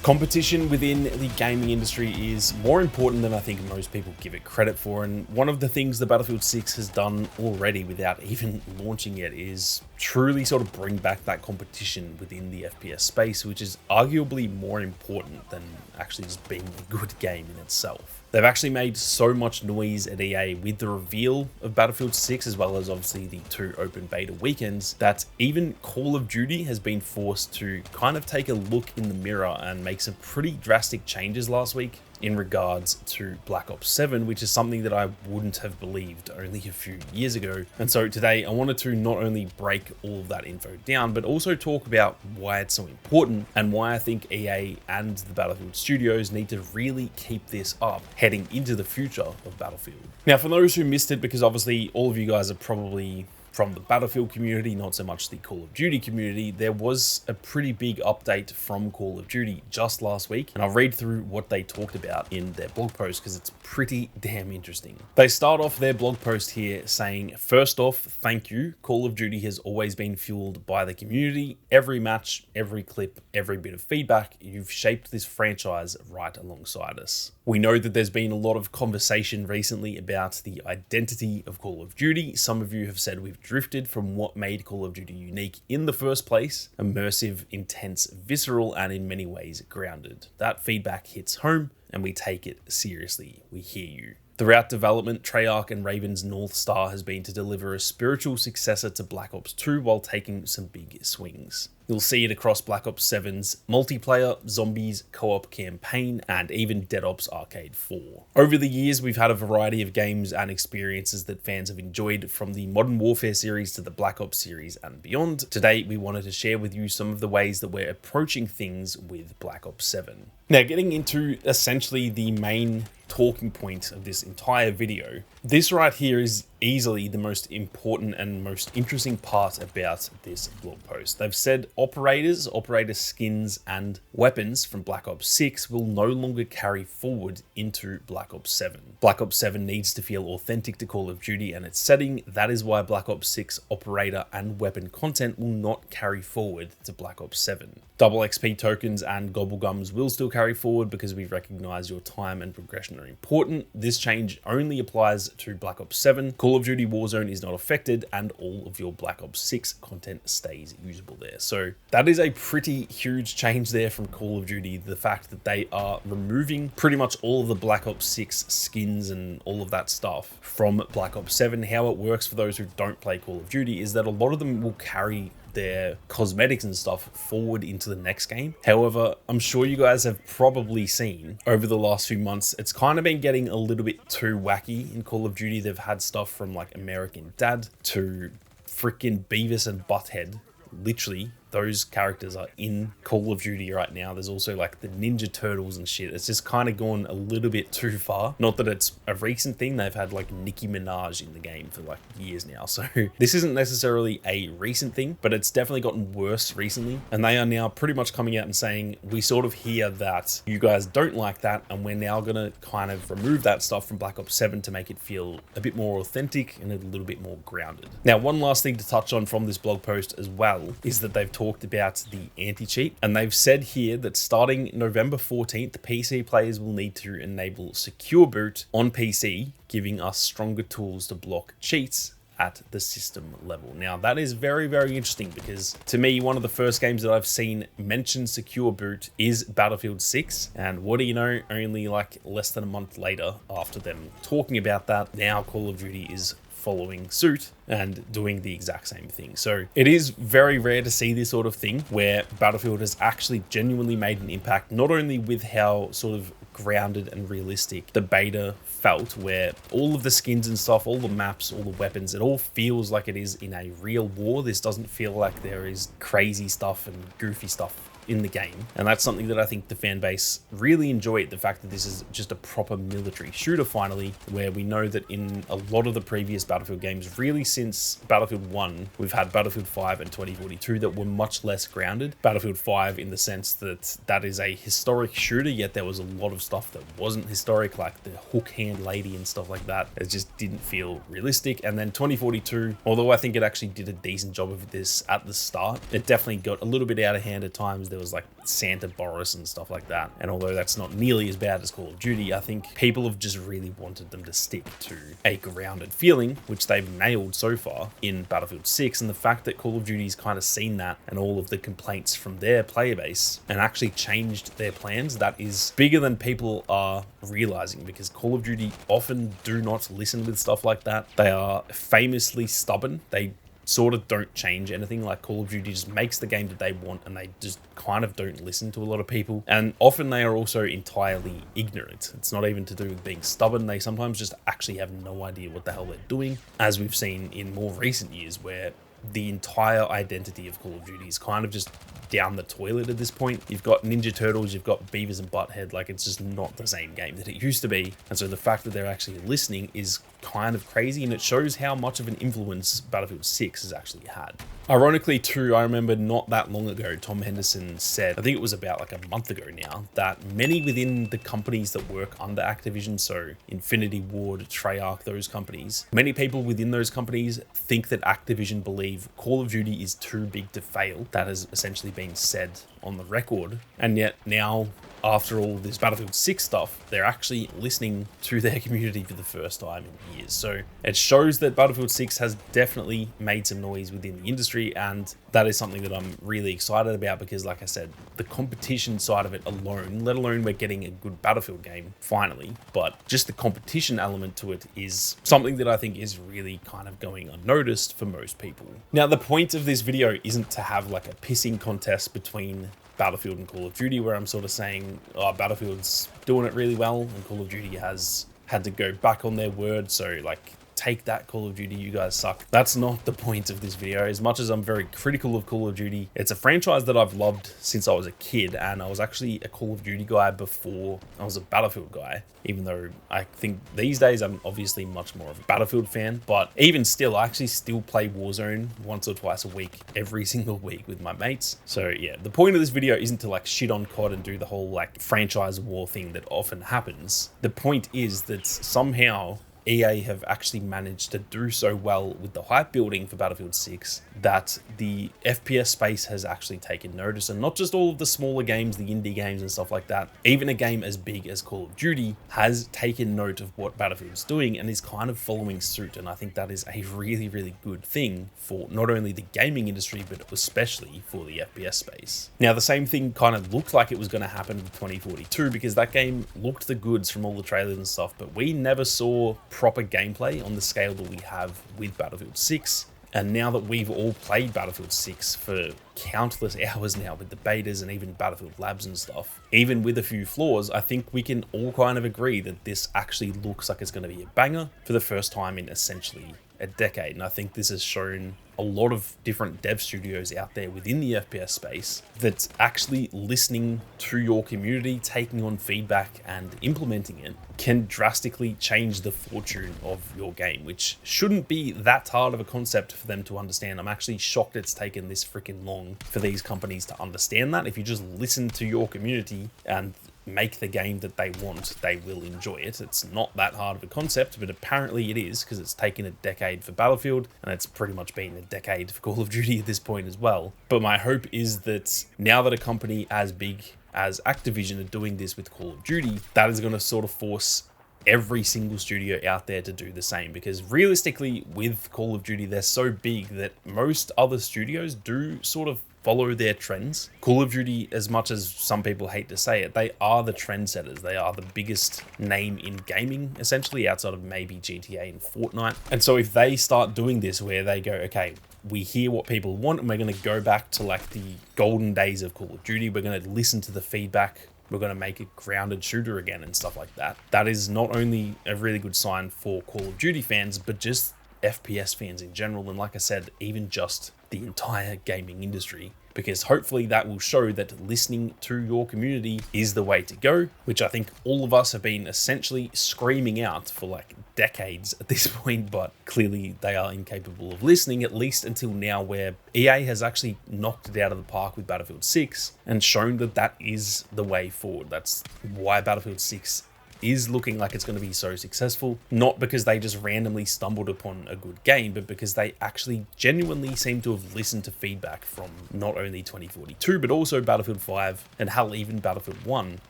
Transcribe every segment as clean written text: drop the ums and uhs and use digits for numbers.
Competition within the gaming industry is more important than I think most people give it credit for, and one of the things the Battlefield 6 has done already without even launching yet is truly sort of bring back that competition within the FPS space, which is arguably more important than actually just being a good game in itself. They've actually made so much noise at EA with the reveal of Battlefield 6, as well as obviously the 2 open beta weekends, that even Call of Duty has been forced to kind of take a look in the mirror and make some pretty drastic changes last week in regards to Black Ops 7, which is something that I wouldn't have believed only a few years ago. And so today I wanted to not only break all of that info down, but also talk about why it's so important and why I think EA and the Battlefield studios need to really keep this up heading into the future of Battlefield. Now, for those who missed it, because obviously all of you guys are probably from the Battlefield community, not so much the Call of Duty community, there was a pretty big update from Call of Duty just last week, and I'll read through what they talked about in their blog post because it's pretty damn interesting. They start off their blog post here saying, "First off, thank you. Call of Duty has always been fueled by the community. Every match, every clip, every bit of feedback, you've shaped this franchise right alongside us. We know that there's been a lot of conversation recently about the identity of Call of Duty. Some of you have said we've drifted from what made Call of Duty unique in the first place: immersive, intense, visceral, and in many ways grounded. That feedback hits home and we take it seriously. We hear you." Throughout development, Treyarch and Raven's North Star has been to deliver a spiritual successor to Black Ops 2 while taking some big swings. You'll see it across Black Ops 7's multiplayer, zombies, co-op campaign, and even Dead Ops Arcade 4. Over the years, we've had a variety of games and experiences that fans have enjoyed, from the Modern Warfare series to the Black Ops series and beyond. Today, we wanted to share with you some of the ways that we're approaching things with Black Ops 7. Now, getting into essentially the main talking point of this entire video, this right here is easily the most important and most interesting part about this blog post. They've said operator skins, and weapons from Black Ops 6 will no longer carry forward into Black Ops 7. Black Ops 7 needs to feel authentic to Call of Duty and its setting. That is why Black Ops 6 operator and weapon content will not carry forward to Black Ops 7. Double XP tokens and gobblegums will still carry forward because we recognize your time and progression are important. This change only applies to Black Ops 7. Call of Duty Warzone is not affected, and all of your Black Ops 6 content stays usable there. So that is a pretty huge change there from Call of Duty. The fact that they are removing pretty much all of the Black Ops 6 skins and all of that stuff from Black Ops 7. How it works for those who don't play Call of Duty is that a lot of them will carry their cosmetics and stuff forward into the next game. However, I'm sure you guys have probably seen over the last few months, it's kind of been getting a little bit too wacky in Call of Duty. They've had stuff from like American Dad to freaking Beavis and Butthead. Literally, those characters are in Call of Duty right now. There's also like the Ninja Turtles and shit. It's just kind of gone a little bit too far. Not that it's a recent thing. They've had like Nicki Minaj in the game for like years now. So this isn't necessarily a recent thing, but it's definitely gotten worse recently. And they are now pretty much coming out and saying, we sort of hear that you guys don't like that, and we're now going to kind of remove that stuff from Black Ops 7 to make it feel a bit more authentic and a little bit more grounded. Now, one last thing to touch on from this blog post as well is that they've talked about the anti-cheat, and they've said here that starting November 14th, PC players will need to enable secure boot on PC, giving us stronger tools to block cheats at the system level. Now, that is very, very interesting because to me, one of the first games that I've seen mention secure boot is Battlefield 6. And what do you know, only like less than a month later after them talking about that, now Call of Duty is following suit and doing the exact same thing. So it is very rare to see this sort of thing where Battlefield has actually genuinely made an impact, not only with how sort of grounded and realistic the beta felt, where all of the skins and stuff, all the maps, all the weapons, it all feels like it is in a real war. This doesn't feel like there is crazy stuff and goofy stuff in the game, and that's something that I think the fan base really enjoyed, the fact that this is just a proper military shooter finally, where we know that in a lot of the previous Battlefield games, really since Battlefield 1, we've had Battlefield 5 and 2042 that were much less grounded. Battlefield 5 in the sense that that is a historic shooter, yet there was a lot of stuff that wasn't historic, like the hook hand lady and stuff like that. It just didn't feel realistic. And then 2042, although I think it actually did a decent job of this at the start, it definitely got a little bit out of hand at times. there was like Santa Boris and stuff like that. And although that's not nearly as bad as Call of Duty, I think people have just really wanted them to stick to a grounded feeling, which they've nailed so far in Battlefield 6. And the fact that Call of Duty's kind of seen that and all of the complaints from their player base and actually changed their plans, that is bigger than people are realizing, because Call of Duty often do not listen with stuff like that. They are famously stubborn. They sort of don't change anything. Like Call of Duty just makes the game that they want, and they just kind of don't listen to a lot of people. And often they are also entirely ignorant. It's not even to do with being stubborn. They sometimes just actually have no idea what the hell they're doing, as we've seen in more recent years, where the entire identity of Call of Duty is kind of just down the toilet at this point. You've got Ninja Turtles, you've got Beavis and Butthead. Like, it's just not the same game that it used to be. And so the fact that they're actually listening is kind of crazy, and it shows how much of an influence Battlefield 6 has actually had. Ironically too, I remember not that long ago, Tom Henderson said, I think it was about like a month ago now, that many within the companies that work under Activision, so Infinity Ward, Treyarch, those companies, many people within those companies think that Activision believe Call of Duty is too big to fail. That has essentially been said on the record. And yet now, after all this Battlefield 6 stuff, they're actually listening to their community for the first time in years. So it shows that Battlefield 6 has definitely made some noise within the industry, and that is something that I'm really excited about, because like I said, the competition side of it alone, let alone we're getting a good Battlefield game finally, but just the competition element to it is something that I think is really kind of going unnoticed for most people. Now, the point of this video isn't to have like a pissing contest between Battlefield and Call of Duty, where I'm sort of saying, oh, Battlefield's doing it really well and Call of Duty has had to go back on their word, so like, take that, Call of Duty, you guys suck. That's not the point of this video. As much as I'm very critical of Call of Duty, it's a franchise that I've loved since I was a kid, and I was actually a Call of Duty guy before I was a Battlefield guy, even though I think these days I'm obviously much more of a Battlefield fan. But even still, I actually still play Warzone once or twice a week, every single week with my mates. So yeah, the point of this video isn't to like shit on COD and do the whole like franchise war thing that often happens. The point is that somehow EA have actually managed to do so well with the hype building for Battlefield 6 that the FPS space has actually taken notice, and not just all of the smaller games, the indie games and stuff like that. Even a game as big as Call of Duty has taken note of what Battlefield's doing and is kind of following suit, and I think that is a really, really good thing for not only the gaming industry, but especially for the FPS space. Now, the same thing kind of looked like it was going to happen with 2042, because that game looked the goods from all the trailers and stuff, but we never saw proper gameplay on the scale that we have with Battlefield 6. And now that we've all played Battlefield 6 for countless hours now with the betas and even Battlefield Labs and stuff, even with a few flaws, I think we can all kind of agree that this actually looks like it's going to be a banger for the first time in essentially a decade. And I think this has shown a lot of different dev studios out there within the FPS space that's actually listening to your community, taking on feedback and implementing it can drastically change the fortune of your game, which shouldn't be that hard of a concept for them to understand. I'm actually shocked it's taken this freaking long for these companies to understand that. If you just listen to your community and make the game that they want, they will enjoy it. It's not that hard of a concept, but apparently it is, because it's taken a decade for Battlefield, and it's pretty much been a decade for Call of Duty at this point as well. But my hope is that now that a company as big as Activision are doing this with Call of Duty, that is going to sort of force every single studio out there to do the same, because realistically with Call of Duty, they're so big that most other studios do sort of follow their trends. Call of Duty, as much as some people hate to say it, they are the trendsetters. They are the biggest name in gaming, essentially, outside of maybe GTA and Fortnite. And so if they start doing this where they go, okay, we hear what people want and we're going to go back to like the golden days of Call of Duty, we're going to listen to the feedback, we're going to make a grounded shooter again and stuff like that. That is not only a really good sign for Call of Duty fans, but just FPS fans in general. And like I said, even just the entire gaming industry, because hopefully that will show that listening to your community is the way to go, which I think all of us have been essentially screaming out for like decades at this point, but clearly they are incapable of listening, at least until now, where EA has actually knocked it out of the park with Battlefield 6 and shown that that is the way forward. That's why Battlefield 6 is looking like it's going to be so successful, not because they just randomly stumbled upon a good game, but because they actually genuinely seem to have listened to feedback from not only 2042, but also Battlefield 5 and hell, even Battlefield 1.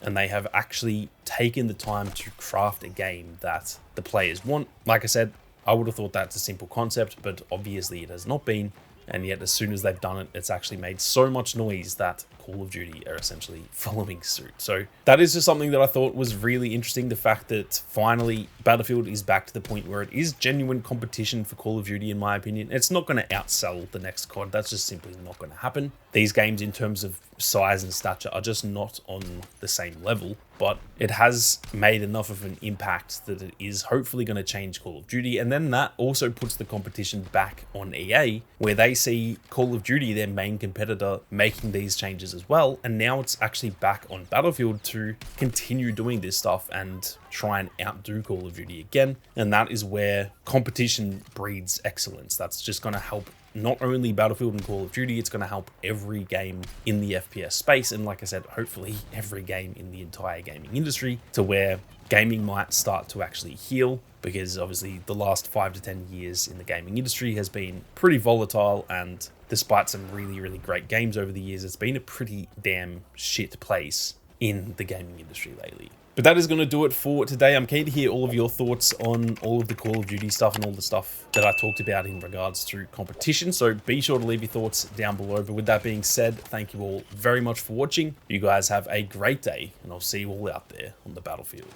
And they have actually taken the time to craft a game that the players want. Like I said, I would have thought that's a simple concept, but obviously it has not been. And yet as soon as they've done it, it's actually made so much noise that Call of Duty are essentially following suit. So that is just something that I thought was really interesting. The fact that finally Battlefield is back to the point where it is genuine competition for Call of Duty, in my opinion. It's not going to outsell the next COD. That's just simply not going to happen. These games, in terms of size and stature, are just not on the same level, but it has made enough of an impact that it is hopefully going to change Call of Duty. And then that also puts the competition back on EA, where they see Call of Duty, their main competitor, making these changes as well. And now it's actually back on Battlefield to continue doing this stuff and try and outdo Call of Duty again. And that is where competition breeds excellence. That's just going to help not only Battlefield and Call of Duty, it's going to help every game in the FPS space. And like I said, hopefully every game in the entire gaming industry, to where gaming might start to actually heal, because obviously the last 5 to 10 years in the gaming industry has been pretty volatile, and despite some really, really great games over the years, it's been a pretty damn shit place in the gaming industry lately. But that is going to do it for today. I'm keen to hear all of your thoughts on all of the Call of Duty stuff and all the stuff that I talked about in regards to competition. So be sure to leave your thoughts down below. But with that being said, thank you all very much for watching. You guys have a great day, and I'll see you all out there on the battlefield.